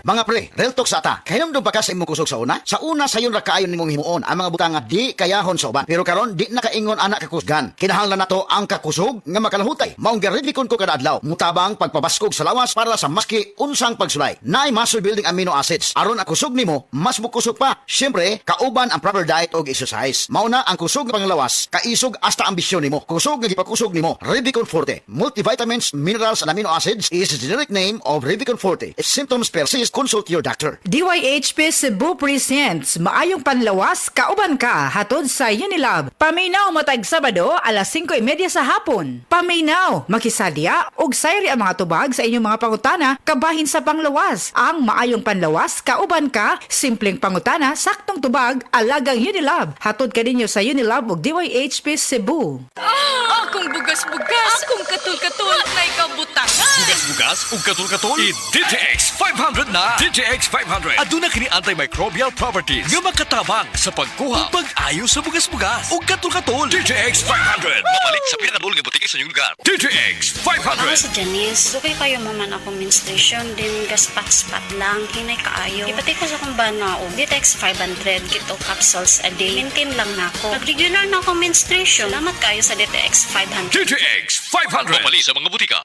Mga pre, real talk sa ata. Kahinom ba ka sa imong kusog sa una? Sa una sayon ra kaayon nimong himuon ang mga butang nga di kayahon sa uban. Pero karon di na kaingon anak kakusgan. Kinahanglan nato ang kakusog nga makalahutay. Maong giredikon ko kada adlaw. Mutabang pagpabaskog sa lawas para sa maski unsang pagsulay. Naay muscle building amino acids. Aron ang kusog nimo mas mukusog pa. Syempre, kauban ang proper diet og exercise. Mauna ang kusog nga panglawas, kaisog hasta ambisyon nimo. Kusog nga gipakusog nimo, Revicon Forte. Multivitamins, minerals and amino acids is the generic name of Revicon Forte. If symptoms persist, consult your doctor. DYHP Cebu presents Maayong Panlawas, Kauban Ka, hatod sa Unilab. Paminaw matag Sabado, alas 5:30 sa hapon. Paminaw, makisadya, og sayri ang mga tubag sa inyong mga pangutana, kabahin sa panglawas. Ang Maayong Panlawas, Kauban Ka, simpleng pangutana, saktong tubag, alagang Unilab. Hatod ka ninyo sa Unilab ug DYHP Cebu. Akong bugas-bugas, akong katul-katul, may kabutangan. Bugas-bugas ug katul-katul i-DTX 500 na. DTX 500 aduna kini antimicrobial properties nga makatabang sa pagkuha ug pag-ayo sa bugas-bugas ug katul-katul. DTX 500 mapalit sa pinakadulong nga butiki sa inyong lugar. DTX Ako 500. si Janice. Dugay kayo maman ako menstruation, din gaspat-spat lang, hinay kaayo. Ipati ko sa kong banao, Ditex 500, kito capsules a day. Maintain lang na ako. Nag-regular na ako menstruation. Salamat kayo sa Ditex 500. DTX 500 mapalit sa mga butika.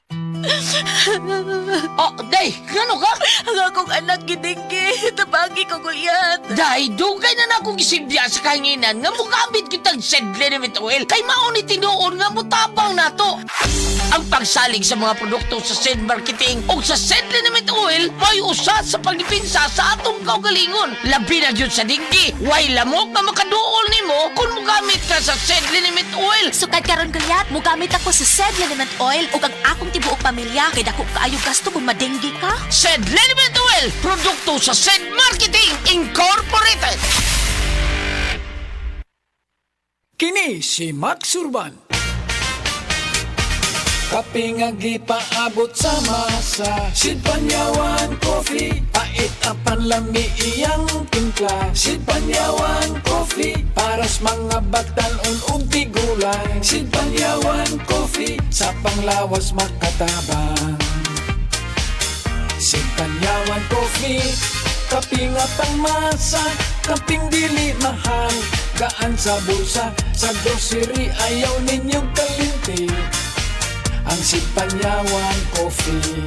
Oh, day, gano ka? Ang akong anak gidinggi, tabagi ko guyat. Day, dugay na na akong isibya sa kanginan nga mugamit kitang Sedlenimate oil kay mauni tinuon nga mutabang nato. Ang pagsalig sa mga produkto sa Sed Marketing o sa Sedlenimate oil may usa sa pagdipinsa sa atong kaugalingon. Labi na yun sa dinggi, way lamok na makaduol nimo kung mugamit ka sa Sedlenimate oil. Sukad karon gayat, mugamit ako sa Sedlenimate oil ug ang akong tibuok pamilya kay dako kaayo gasto kung madenggi ka. Sedlenimate oil, produkto sa Sed Marketing Incorporated. Kini si Max Urban. Kape nga gipaabot sa masa, Sid Panyawan Coffee, pait ang panlami iyang timpla. Sid Panyawan Coffee, paras mga batan-on ug tigulang. Sid Panyawan Coffee, sa panglawas makatabang. Sid Panyawan Coffee, kape nga pangmasa, kaping dili mahal, gaan sa bulsa, sa grocery ayaw ninyong kalinti. Ang Sid Panyawan Coffee,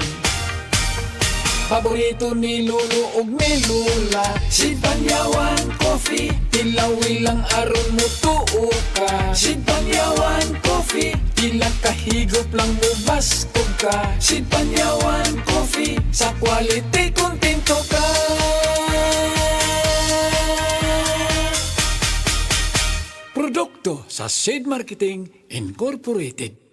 paborito ni Lulu ug ni Lula. Sid Panyawan Coffee, tilawi lang aron mo tuo ka. Sid Panyawan Coffee, ilang kahigop lang mo bastog ka. Sid Panyawan Coffee, sa quality kontento ka. Produkto sa Sid Marketing Incorporated.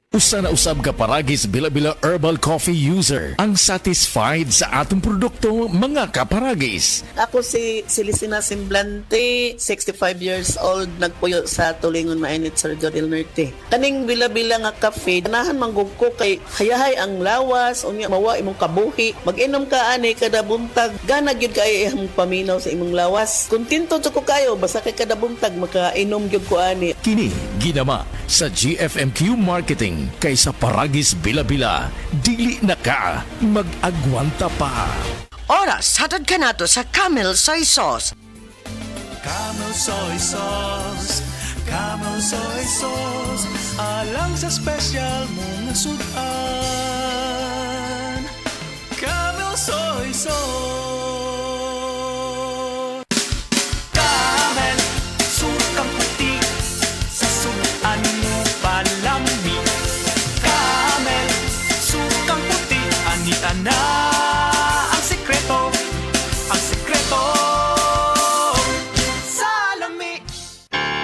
Usa na usab ka paragis bila-bila herbal coffee user ang satisfied sa atong produkto mga kaparagis. Ako si Celisina Semblante, 65 years old, nagpuyo sa Tulingon Mainit, Surigao del Norte. Kaning bila-bila nga kafe, ganahan manggug ko kay hayahay ang lawas, unya mawa imong kabuhi. Mag-inom ka ani kada buntag, gana gyud kay imong paminaw sa imong lawas. Kontento jud ko kayo basta kay kada buntag makainom gyud ko ani. Kini ginama sa GFMQ Marketing kaysa paragis bila-bila, dili na ka mag-agwanta pa. Oras, hatod ka nato sa Camel Soy Sauce. Camel Soy Sauce, Camel Soy Sauce, alang sa special mong sudan. Camel Soy Sauce.